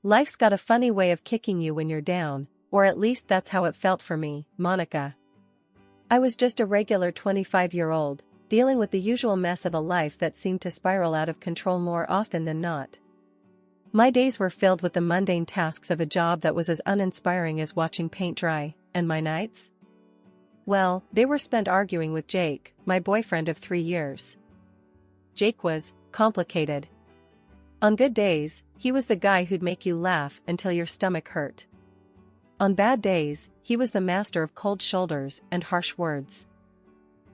Life's got a funny way of kicking you when you're down, or at least that's how it felt for me, Monica. I was just a regular 25-year-old, dealing with the usual mess of a life that seemed to spiral out of control more often than not. My days were filled with the mundane tasks of a job that was as uninspiring as watching paint dry, and my nights? Well, they were spent arguing with Jake, my boyfriend of 3 years. Jake was complicated. On good days, he was the guy who'd make you laugh until your stomach hurt. On bad days, he was the master of cold shoulders and harsh words.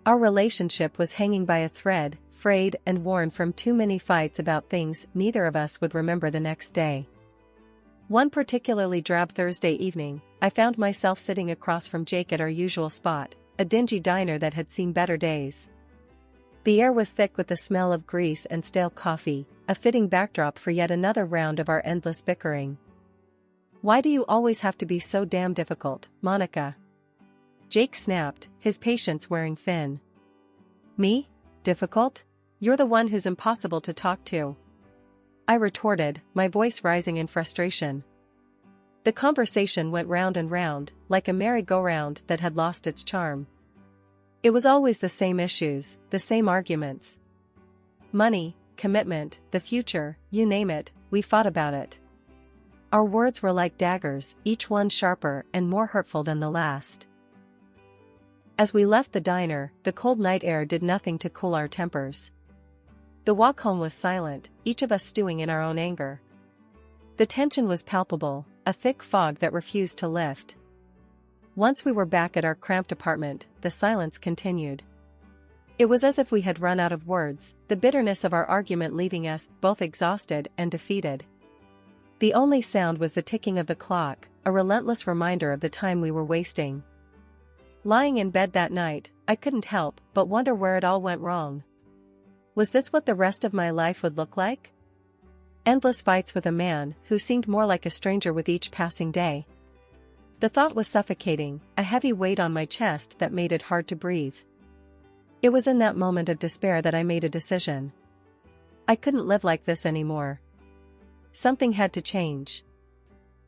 Our relationship was hanging by a thread, frayed and worn from too many fights about things neither of us would remember the next day. One particularly drab Thursday evening, I found myself sitting across from Jake at our usual spot, a dingy diner that had seen better days. The air was thick with the smell of grease and stale coffee, a fitting backdrop for yet another round of our endless bickering. "Why do you always have to be so damn difficult, Monica?" Jake snapped, his patience wearing thin. "Me? Difficult? You're the one who's impossible to talk to," I retorted, my voice rising in frustration. The conversation went round and round, like a merry-go-round that had lost its charm. It was always the same issues, the same arguments. Money, commitment, the future, you name it, we fought about it. Our words were like daggers, each one sharper and more hurtful than the last. As we left the diner, the cold night air did nothing to cool our tempers. The walk home was silent, each of us stewing in our own anger. The tension was palpable, a thick fog that refused to lift. Once we were back at our cramped apartment, the silence continued. It was as if we had run out of words, the bitterness of our argument leaving us both exhausted and defeated. The only sound was the ticking of the clock, a relentless reminder of the time we were wasting. Lying in bed that night, I couldn't help but wonder where it all went wrong. Was this what the rest of my life would look like? Endless fights with a man who seemed more like a stranger with each passing day. The thought was suffocating, a heavy weight on my chest that made it hard to breathe. It was in that moment of despair that I made a decision. I couldn't live like this anymore. Something had to change.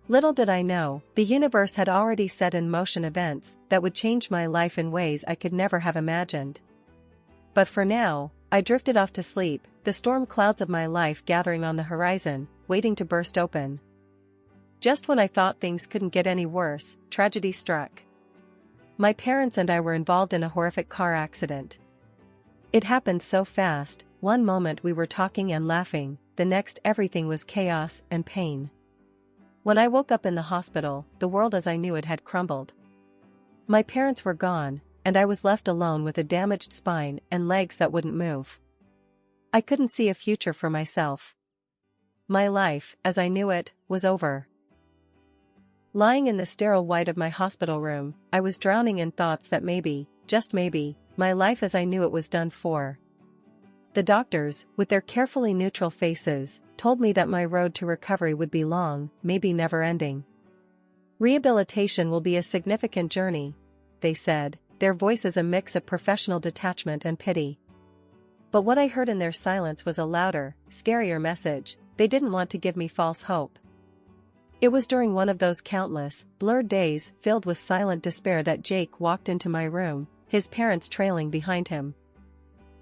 Little did I know, the universe had already set in motion events that would change my life in ways I could never have imagined. But for now, I drifted off to sleep, the storm clouds of my life gathering on the horizon, waiting to burst open. Just when I thought things couldn't get any worse, tragedy struck. My parents and I were involved in a horrific car accident. It happened so fast, one moment we were talking and laughing, the next everything was chaos and pain. When I woke up in the hospital, the world as I knew it had crumbled. My parents were gone, and I was left alone with a damaged spine and legs that wouldn't move. I couldn't see a future for myself. My life, as I knew it, was over. Lying in the sterile white of my hospital room, I was drowning in thoughts that maybe, just maybe, my life as I knew it was done for. The doctors, with their carefully neutral faces, told me that my road to recovery would be long, maybe never-ending. Rehabilitation will be a significant journey, they said, their voices a mix of professional detachment and pity. But what I heard in their silence was a louder, scarier message. They didn't want to give me false hope. It was during one of those countless, blurred days filled with silent despair that Jake walked into my room, his parents trailing behind him.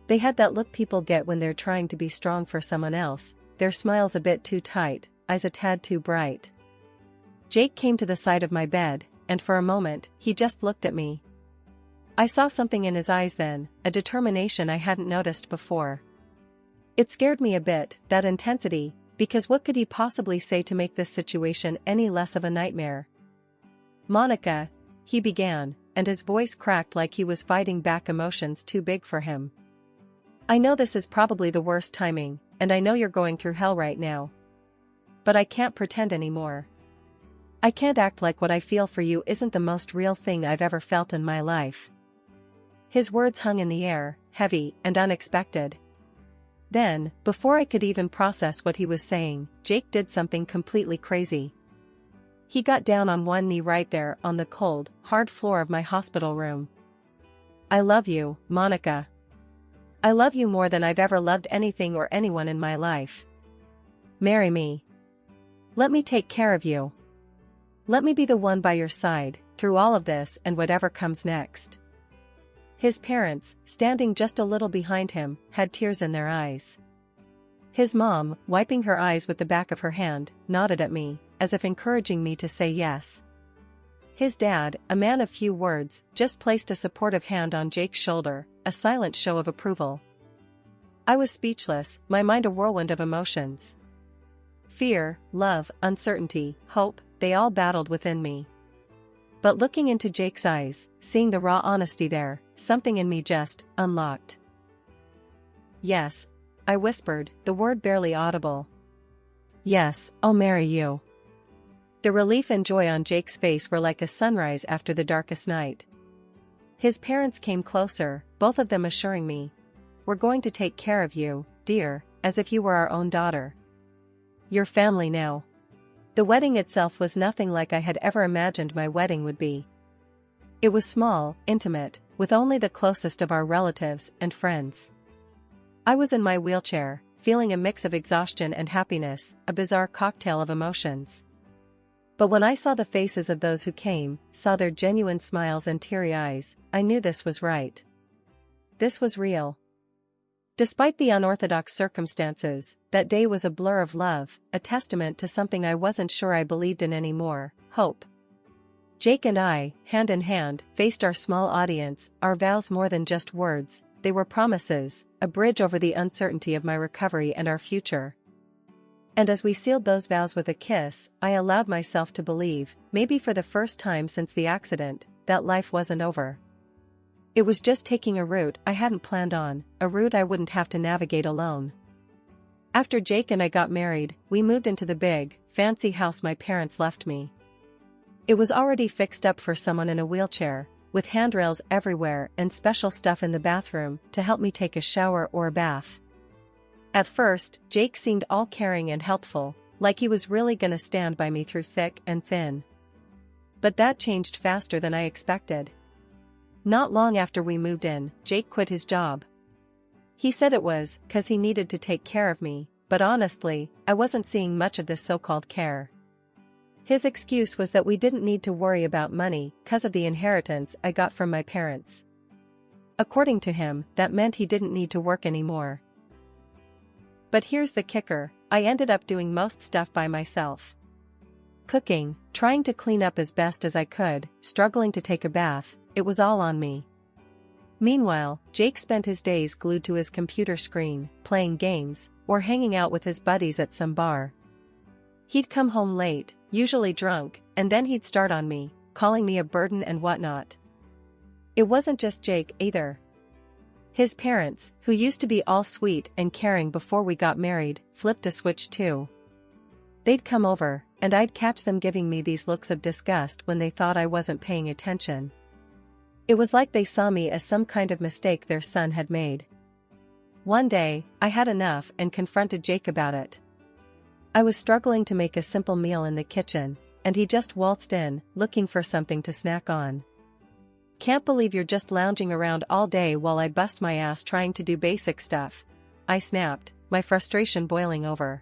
They had that look people get when they're trying to be strong for someone else, their smiles a bit too tight, eyes a tad too bright. Jake came to the side of my bed, and for a moment, he just looked at me. I saw something in his eyes then, a determination I hadn't noticed before. It scared me a bit, that intensity, because what could he possibly say to make this situation any less of a nightmare? "Monica," he began, and his voice cracked like he was fighting back emotions too big for him. "I know this is probably the worst timing, and I know you're going through hell right now. But I can't pretend anymore. I can't act like what I feel for you isn't the most real thing I've ever felt in my life." His words hung in the air, heavy and unexpected. Then, before I could even process what he was saying, Jake did something completely crazy. He got down on one knee right there on the cold, hard floor of my hospital room. "I love you, Monica. I love you more than I've ever loved anything or anyone in my life. Marry me." Let me take care of you. Let me be the one by your side, through all of this and whatever comes next." His parents, standing just a little behind him, had tears in their eyes. His mom, wiping her eyes with the back of her hand, nodded at me, as if encouraging me to say yes. His dad, a man of few words, just placed a supportive hand on Jake's shoulder, a silent show of approval. I was speechless, my mind a whirlwind of emotions. Fear, love, uncertainty, hope, they all battled within me. But looking into Jake's eyes, seeing the raw honesty there, something in me just unlocked. "Yes," I whispered, the word barely audible. "Yes, I'll marry you." The relief and joy on Jake's face were like a sunrise after the darkest night. His parents came closer, both of them assuring me, "We're going to take care of you, dear, as if you were our own daughter. Your family now." The wedding itself was nothing like I had ever imagined my wedding would be. It was small, intimate, with only the closest of our relatives and friends. I was in my wheelchair, feeling a mix of exhaustion and happiness, a bizarre cocktail of emotions. But when I saw the faces of those who came, saw their genuine smiles and teary eyes, I knew this was right. This was real. Despite the unorthodox circumstances, that day was a blur of love, a testament to something I wasn't sure I believed in anymore: hope. Jake and I, hand in hand, faced our small audience, our vows more than just words, they were promises, a bridge over the uncertainty of my recovery and our future. And as we sealed those vows with a kiss, I allowed myself to believe, maybe for the first time since the accident, that life wasn't over. It was just taking a route I hadn't planned on, a route I wouldn't have to navigate alone. After Jake and I got married, we moved into the big, fancy house my parents left me. It was already fixed up for someone in a wheelchair, with handrails everywhere and special stuff in the bathroom to help me take a shower or a bath. At first, Jake seemed all caring and helpful, like he was really gonna stand by me through thick and thin. But that changed faster than I expected. Not long after we moved in, Jake quit his job. He said it was 'cause he needed to take care of me, but honestly, I wasn't seeing much of this so-called care. His excuse was that we didn't need to worry about money 'cause of the inheritance I got from my parents. According to him, that meant he didn't need to work anymore. But here's the kicker: I ended up doing most stuff by myself. Cooking, trying to clean up as best as I could, struggling to take a bath, it was all on me. Meanwhile, Jake spent his days glued to his computer screen, playing games, or hanging out with his buddies at some bar. He'd come home late, usually drunk, and then he'd start on me, calling me a burden and whatnot. It wasn't just Jake either. His parents, who used to be all sweet and caring before we got married, flipped a switch too. They'd come over, and I'd catch them giving me these looks of disgust when they thought I wasn't paying attention. It was like they saw me as some kind of mistake their son had made. One day, I had enough and confronted Jake about it. I was struggling to make a simple meal in the kitchen, and he just waltzed in, looking for something to snack on. "Can't believe you're just lounging around all day while I bust my ass trying to do basic stuff," I snapped, my frustration boiling over.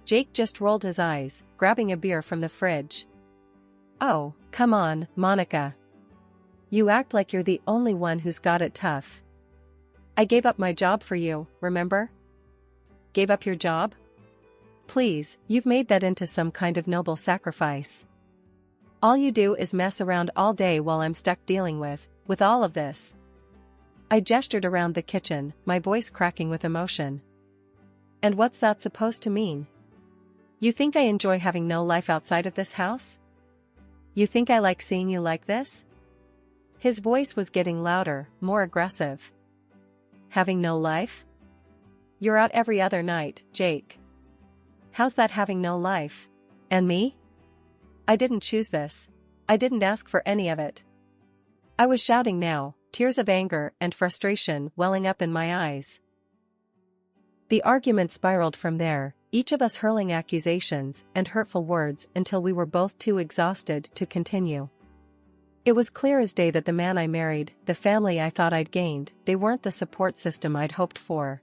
Jake just rolled his eyes, grabbing a beer from the fridge. "Oh, come on, Monica. You act like you're the only one who's got it tough. I gave up my job for you, remember?" "Gave up your job? Please, you've made that into some kind of noble sacrifice. All you do is mess around all day while I'm stuck dealing with all of this." I gestured around the kitchen, my voice cracking with emotion. "And what's that supposed to mean? You think I enjoy having no life outside of this house? You think I like seeing you like this?" His voice was getting louder, more aggressive. "Having no life? You're out every other night, Jake. How's that having no life? And me? I didn't choose this. I didn't ask for any of it." I was shouting now, tears of anger and frustration welling up in my eyes. The argument spiraled from there, each of us hurling accusations and hurtful words until we were both too exhausted to continue. It was clear as day that the man I married, the family I thought I'd gained, they weren't the support system I'd hoped for.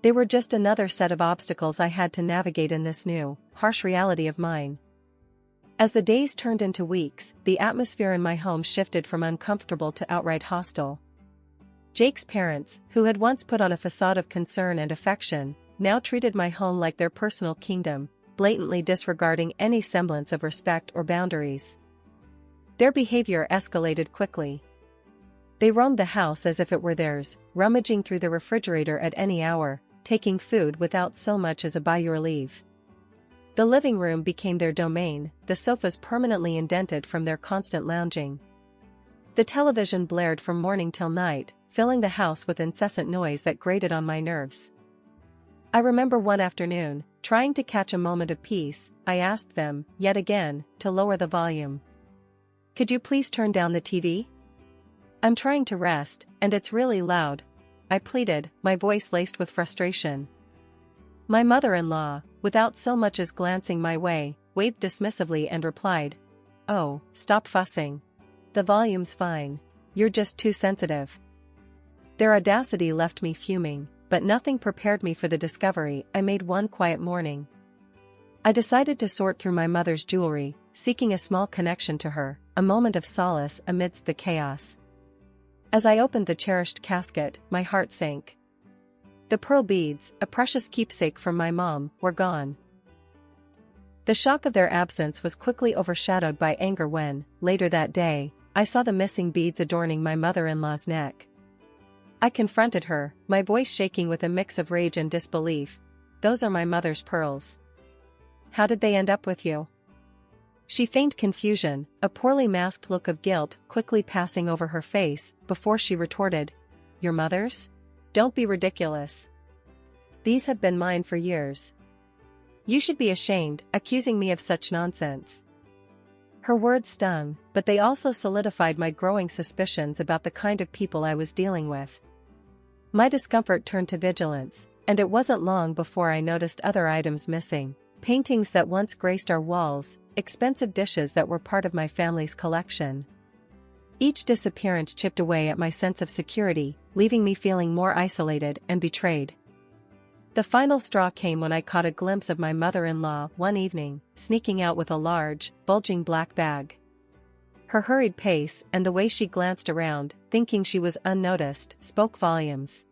They were just another set of obstacles I had to navigate in this new, harsh reality of mine. As the days turned into weeks, the atmosphere in my home shifted from uncomfortable to outright hostile. Jake's parents, who had once put on a facade of concern and affection, now treated my home like their personal kingdom, blatantly disregarding any semblance of respect or boundaries. Their behavior escalated quickly. They roamed the house as if it were theirs, rummaging through the refrigerator at any hour, taking food without so much as a "by your leave." The living room became their domain, the sofas permanently indented from their constant lounging. The television blared from morning till night, filling the house with incessant noise that grated on my nerves. I remember one afternoon, trying to catch a moment of peace, I asked them, yet again, to lower the volume. "Could you please turn down the TV? I'm trying to rest, and it's really loud," I pleaded, my voice laced with frustration. My mother-in-law, without so much as glancing my way, waved dismissively and replied, "Oh, stop fussing. The volume's fine. You're just too sensitive." Their audacity left me fuming, but nothing prepared me for the discovery I made one quiet morning. I decided to sort through my mother's jewelry, seeking a small connection to her, a moment of solace amidst the chaos. As I opened the cherished casket, my heart sank. The pearl beads, a precious keepsake from my mom, were gone. The shock of their absence was quickly overshadowed by anger when, later that day, I saw the missing beads adorning my mother-in-law's neck. I confronted her, my voice shaking with a mix of rage and disbelief. "Those are my mother's pearls. How did they end up with you?" She feigned confusion, a poorly masked look of guilt quickly passing over her face, before she retorted, "Your mother's? Don't be ridiculous. These have been mine for years. You should be ashamed, accusing me of such nonsense." Her words stung, but they also solidified my growing suspicions about the kind of people I was dealing with. My discomfort turned to vigilance, and it wasn't long before I noticed other items missing: paintings that once graced our walls, expensive dishes that were part of my family's collection. Each disappearance chipped away at my sense of security, leaving me feeling more isolated and betrayed. The final straw came when I caught a glimpse of my mother-in-law one evening, sneaking out with a large, bulging black bag. Her hurried pace and the way she glanced around, thinking she was unnoticed, spoke volumes.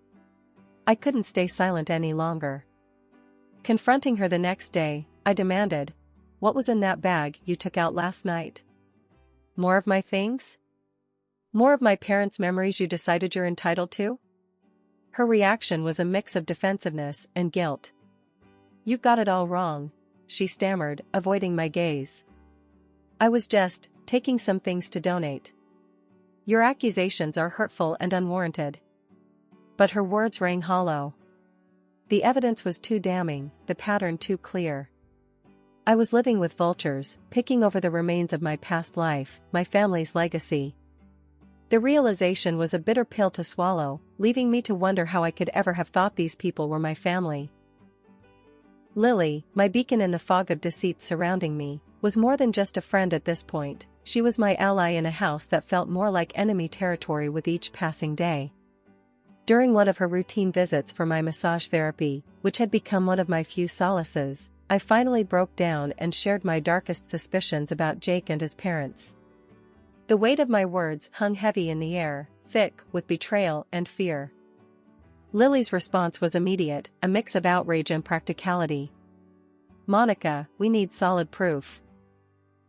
I couldn't stay silent any longer. Confronting her the next day, I demanded, "What was in that bag you took out last night? More of my things? More of my parents' memories you decided you're entitled to?" Her reaction was a mix of defensiveness and guilt. "You've got it all wrong," she stammered, avoiding my gaze. "I was just taking some things to donate." "Your accusations are hurtful and unwarranted." But her words rang hollow. The evidence was too damning, the pattern too clear. I was living with vultures, picking over the remains of my past life, my family's legacy. The realization was a bitter pill to swallow, leaving me to wonder how I could ever have thought these people were my family. Lily, my beacon in the fog of deceit surrounding me, was more than just a friend at this point. She was my ally in a house that felt more like enemy territory with each passing day. During one of her routine visits for my massage therapy, which had become one of my few solaces, I finally broke down and shared my darkest suspicions about Jake and his parents. The weight of my words hung heavy in the air, thick with betrayal and fear. Lily's response was immediate, a mix of outrage and practicality. "Monica, we need solid proof.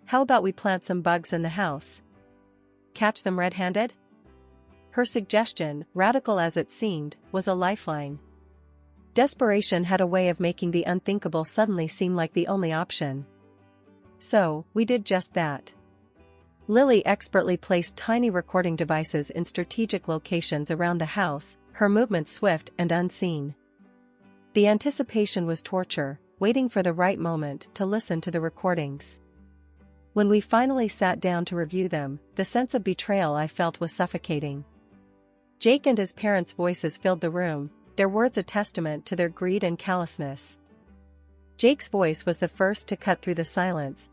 How about we plant some bugs in the house? Catch them red-handed?" Her suggestion, radical as it seemed, was a lifeline. Desperation had a way of making the unthinkable suddenly seem like the only option. So, we did just that. Lily expertly placed tiny recording devices in strategic locations around the house, her movements swift and unseen. The anticipation was torture, waiting for the right moment to listen to the recordings. When we finally sat down to review them, the sense of betrayal I felt was suffocating. Jake and his parents' voices filled the room, their words a testament to their greed and callousness. Jake's voice was the first to cut through the silence.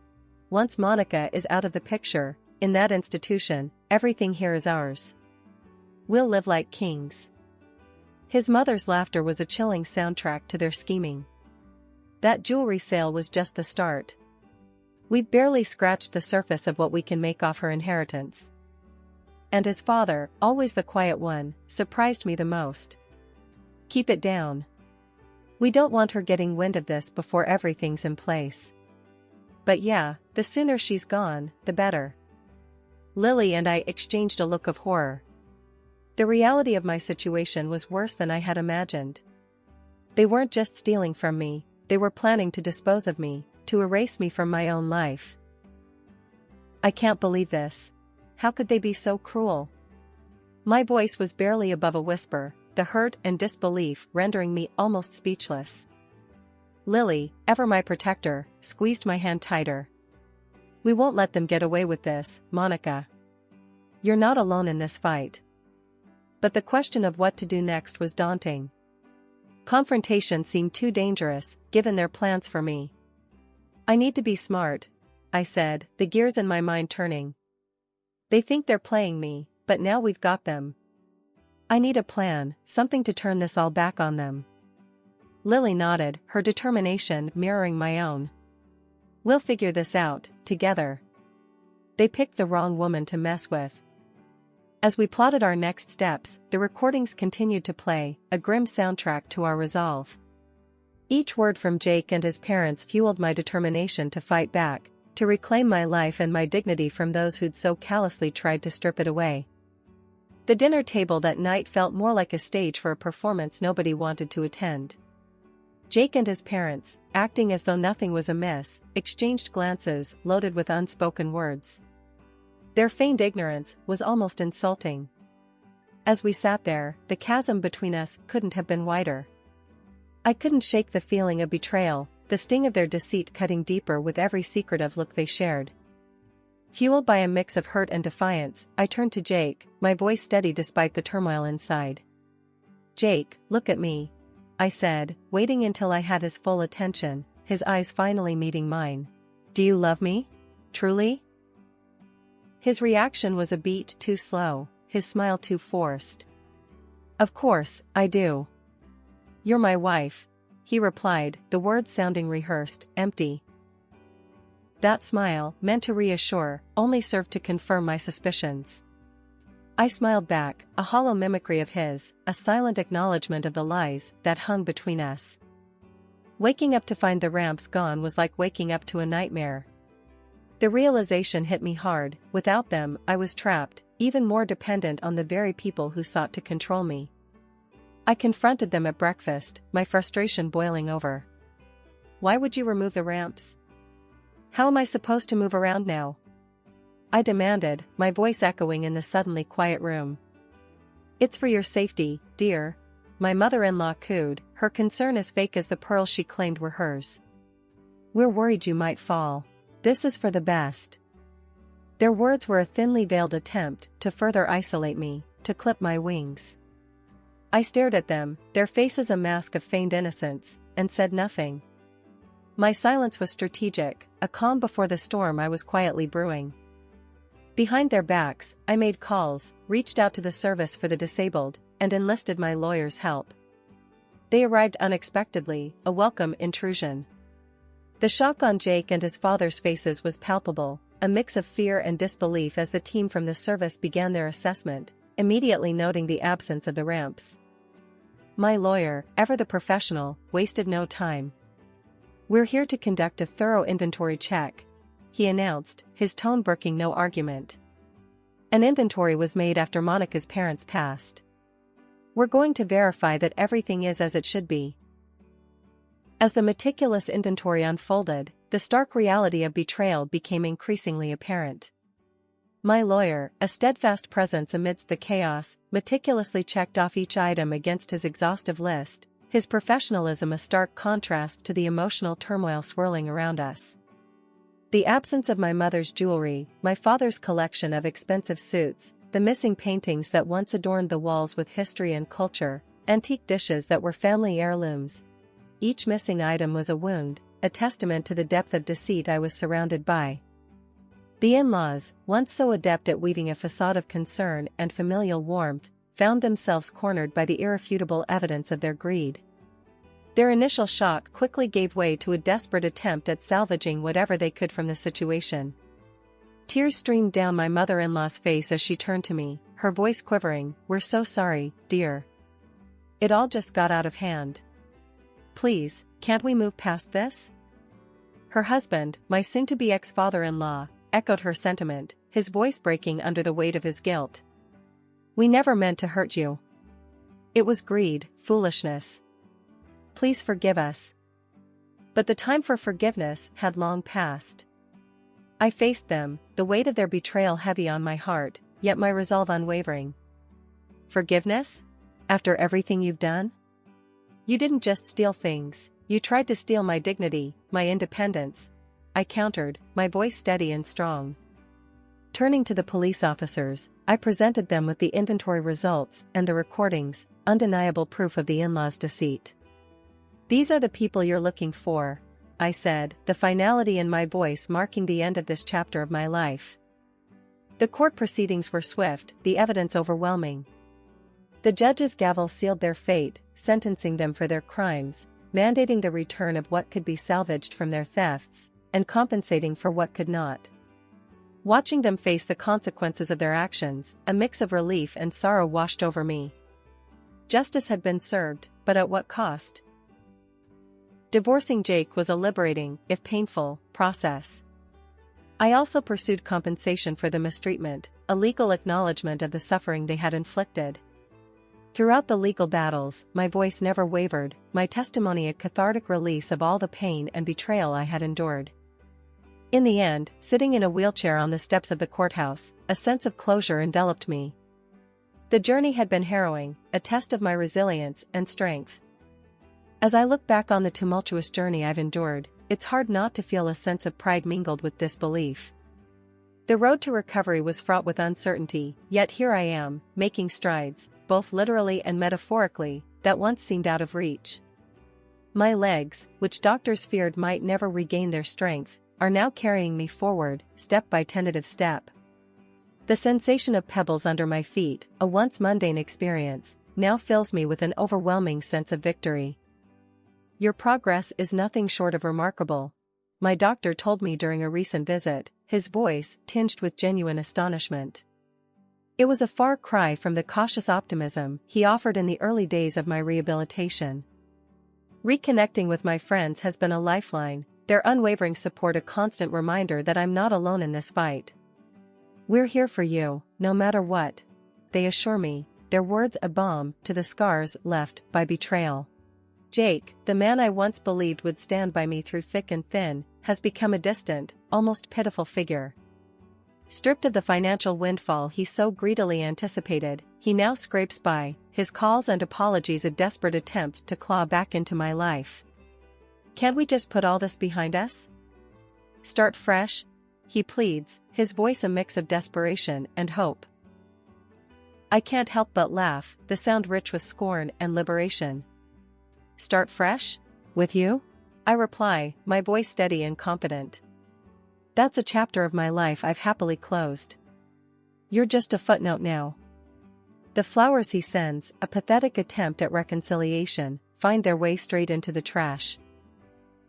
"Once Monica is out of the picture, in that institution, everything here is ours. We'll live like kings." His mother's laughter was a chilling soundtrack to their scheming. That jewelry sale was just the start. We've barely scratched the surface of what we can make off her inheritance. And his father, always the quiet one, surprised me the most. Keep it down. We don't want her getting wind of this before everything's in place. But yeah, the sooner she's gone, the better. Lily and I exchanged a look of horror. The reality of my situation was worse than I had imagined. They weren't just stealing from me, they were planning to dispose of me, to erase me from my own life. I can't believe this. How could they be so cruel? My voice was barely above a whisper, the hurt and disbelief rendering me almost speechless. Lily, ever my protector, squeezed my hand tighter. We won't let them get away with this, Monica. You're not alone in this fight. But the question of what to do next was daunting. Confrontation seemed too dangerous, given their plans for me. I need to be smart, I said, the gears in my mind turning. They think they're playing me, but now we've got them. I need a plan, something to turn this all back on them. Lily nodded, her determination mirroring my own. We'll figure this out, together. They picked the wrong woman to mess with. As we plotted our next steps, the recordings continued to play, a grim soundtrack to our resolve. Each word from Jake and his parents fueled my determination to fight back, to reclaim my life and my dignity from those who'd so callously tried to strip it away. The dinner table that night felt more like a stage for a performance nobody wanted to attend. Jake and his parents, acting as though nothing was amiss, exchanged glances loaded with unspoken words. Their feigned ignorance was almost insulting. As we sat there, the chasm between us couldn't have been wider. I couldn't shake the feeling of betrayal, the sting of their deceit cutting deeper with every secretive look they shared. Fueled by a mix of hurt and defiance, I turned to Jake, my voice steady despite the turmoil inside. Jake, look at me, I said, waiting until I had his full attention, his eyes finally meeting mine. Do you love me? Truly? His reaction was a beat too slow, his smile too forced. Of course, I do. You're my wife, he replied, the words sounding rehearsed, empty. That smile, meant to reassure, only served to confirm my suspicions. I smiled back, a hollow mimicry of his, a silent acknowledgement of the lies that hung between us. Waking up to find the ramps gone was like waking up to a nightmare. The realization hit me hard, without them, I was trapped, even more dependent on the very people who sought to control me. I confronted them at breakfast, my frustration boiling over. Why would you remove the ramps? How am I supposed to move around now? I demanded, my voice echoing in the suddenly quiet room. It's for your safety, dear, my mother-in-law cooed, her concern as fake as the pearls she claimed were hers. We're worried you might fall. This is for the best. Their words were a thinly veiled attempt to further isolate me, to clip my wings. I stared at them, their faces a mask of feigned innocence, and said nothing. My silence was strategic, a calm before the storm I was quietly brewing. Behind their backs, I made calls, reached out to the service for the disabled, and enlisted my lawyer's help. They arrived unexpectedly, a welcome intrusion. The shock on Jake and his father's faces was palpable, a mix of fear and disbelief as the team from the service began their assessment, immediately noting the absence of the ramps. My lawyer, ever the professional, wasted no time. We're here to conduct a thorough inventory check, he announced, his tone brooking no argument. An inventory was made after Monica's parents passed. We're going to verify that everything is as it should be. As the meticulous inventory unfolded, the stark reality of betrayal became increasingly apparent. My lawyer, a steadfast presence amidst the chaos, meticulously checked off each item against his exhaustive list, his professionalism a stark contrast to the emotional turmoil swirling around us. The absence of my mother's jewelry, my father's collection of expensive suits, the missing paintings that once adorned the walls with history and culture, antique dishes that were family heirlooms. Each missing item was a wound, a testament to the depth of deceit I was surrounded by. The in-laws, once so adept at weaving a facade of concern and familial warmth, found themselves cornered by the irrefutable evidence of their greed. Their initial shock quickly gave way to a desperate attempt at salvaging whatever they could from the situation. Tears streamed down my mother-in-law's face as she turned to me, her voice quivering. "We're so sorry, dear. It all just got out of hand. Please, can't we move past this?" Her husband, my soon-to-be ex-father-in-law, echoed her sentiment, his voice breaking under the weight of his guilt. "We never meant to hurt you. It was greed, foolishness. Please forgive us." But the time for forgiveness had long passed. I faced them, the weight of their betrayal heavy on my heart, yet my resolve unwavering. "Forgiveness? After everything you've done? You didn't just steal things, you tried to steal my dignity, my independence," I countered, my voice steady and strong. Turning to the police officers, I presented them with the inventory results and the recordings, undeniable proof of the in-laws' deceit. "These are the people you're looking for," I said, the finality in my voice marking the end of this chapter of my life. The court proceedings were swift, the evidence overwhelming. The judge's gavel sealed their fate, sentencing them for their crimes, mandating the return of what could be salvaged from their thefts, and compensating for what could not. Watching them face the consequences of their actions, a mix of relief and sorrow washed over me. Justice had been served, but at what cost? Divorcing Jake was a liberating, if painful, process. I also pursued compensation for the mistreatment, a legal acknowledgement of the suffering they had inflicted. Throughout the legal battles, my voice never wavered, my testimony a cathartic release of all the pain and betrayal I had endured. In the end, sitting in a wheelchair on the steps of the courthouse, a sense of closure enveloped me. The journey had been harrowing, a test of my resilience and strength. As I look back on the tumultuous journey I've endured, it's hard not to feel a sense of pride mingled with disbelief. The road to recovery was fraught with uncertainty, yet here I am, making strides, both literally and metaphorically, that once seemed out of reach. My legs, which doctors feared might never regain their strength, are now carrying me forward, step by tentative step. The sensation of pebbles under my feet, a once mundane experience, now fills me with an overwhelming sense of victory. "Your progress is nothing short of remarkable," my doctor told me during a recent visit, his voice tinged with genuine astonishment. It was a far cry from the cautious optimism he offered in the early days of my rehabilitation. Reconnecting with my friends has been a lifeline, their unwavering support a constant reminder that I'm not alone in this fight. "We're here for you, no matter what," they assure me, their words a balm to the scars left by betrayal. Jake, the man I once believed would stand by me through thick and thin, has become a distant, almost pitiful figure. Stripped of the financial windfall he so greedily anticipated, he now scrapes by, his calls and apologies a desperate attempt to claw back into my life. "Can't we just put all this behind us? Start fresh?" he pleads, his voice a mix of desperation and hope. I can't help but laugh, the sound rich with scorn and liberation. "Start fresh? With you?" I reply, my voice steady and confident. "That's a chapter of my life I've happily closed. You're just a footnote now." The flowers he sends, a pathetic attempt at reconciliation, find their way straight into the trash.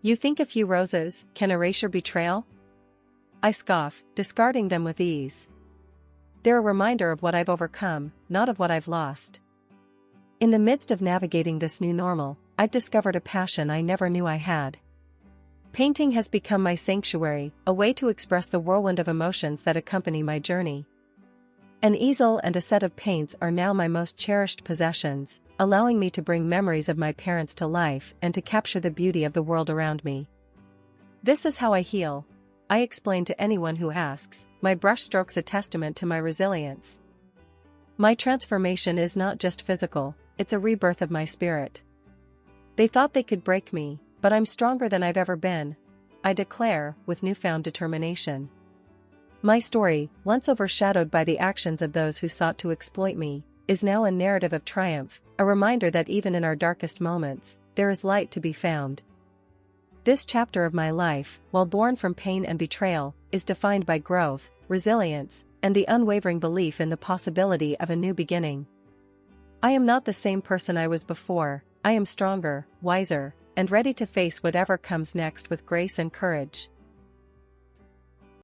"You think a few roses can erase your betrayal?" I scoff, discarding them with ease. They're a reminder of what I've overcome, not of what I've lost. In the midst of navigating this new normal, I've discovered a passion I never knew I had. Painting has become my sanctuary, a way to express the whirlwind of emotions that accompany my journey. An easel and a set of paints are now my most cherished possessions, allowing me to bring memories of my parents to life and to capture the beauty of the world around me. "This is how I heal," I explain to anyone who asks, my brushstrokes a testament to my resilience. My transformation is not just physical, it's a rebirth of my spirit. "They thought they could break me, but I'm stronger than I've ever been," I declare, with newfound determination. My story, once overshadowed by the actions of those who sought to exploit me, is now a narrative of triumph, a reminder that even in our darkest moments, there is light to be found. This chapter of my life, while born from pain and betrayal, is defined by growth, resilience, and the unwavering belief in the possibility of a new beginning. I am not the same person I was before. I am stronger, wiser, and ready to face whatever comes next with grace and courage.